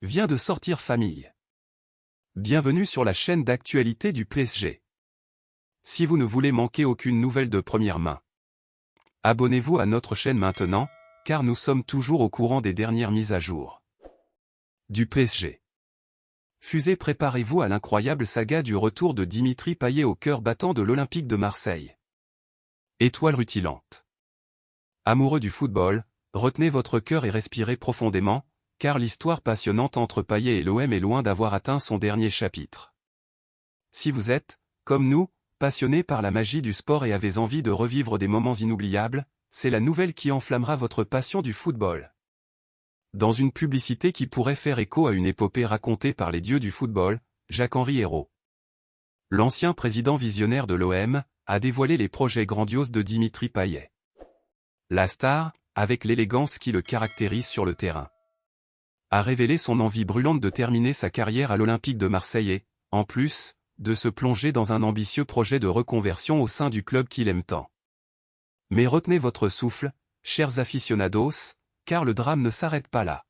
vient de sortir famille. Bienvenue sur la chaîne d'actualité du PSG. Si vous ne voulez manquer aucune nouvelle de première main, abonnez-vous à notre chaîne maintenant, car nous sommes toujours au courant des dernières mises à jour du PSG. Fusée, préparez-vous à l'incroyable saga du retour de Dimitri Payet au cœur battant de l'Olympique de Marseille. Étoile rutilante. Amoureux du football, retenez votre cœur et respirez profondément, car l'histoire passionnante entre Payet et l'OM est loin d'avoir atteint son dernier chapitre. Si vous êtes, comme nous, passionné par la magie du sport et avez envie de revivre des moments inoubliables, c'est la nouvelle qui enflammera votre passion du football. Dans une publicité qui pourrait faire écho à une épopée racontée par les dieux du football, Jacques-Henri Hérault, l'ancien président visionnaire de l'OM, a dévoilé les projets grandioses de Dimitri Payet. La star, avec l'élégance qui le caractérise sur le terrain, a révélé son envie brûlante de terminer sa carrière à l'Olympique de Marseille et, en plus, de se plonger dans un ambitieux projet de reconversion au sein du club qu'il aime tant. Mais retenez votre souffle, chers aficionados, car le drame ne s'arrête pas là.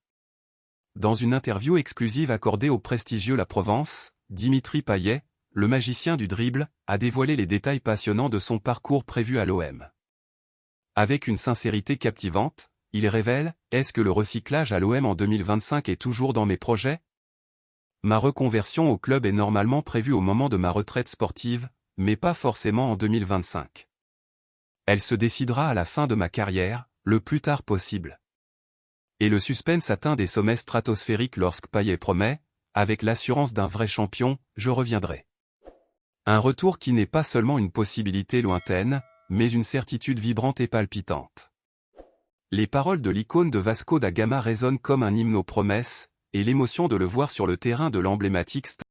Dans une interview exclusive accordée au prestigieux La Provence, Dimitri Payet, le magicien du dribble, a dévoilé les détails passionnants de son parcours prévu à l'OM. Avec une sincérité captivante, il révèle « Est-ce que le recyclage à l'OM en 2025 est toujours dans mes projets ? Ma reconversion au club est normalement prévue au moment de ma retraite sportive, mais pas forcément en 2025. Elle se décidera à la fin de ma carrière, le plus tard possible. » Et le suspense atteint des sommets stratosphériques lorsque Payet promet, avec l'assurance d'un vrai champion, « Je reviendrai ». Un retour qui n'est pas seulement une possibilité lointaine, mais une certitude vibrante et palpitante. Les paroles de l'icône de Vasco da Gama résonnent comme un hymne aux promesses, et l'émotion de le voir sur le terrain de l'emblématique stade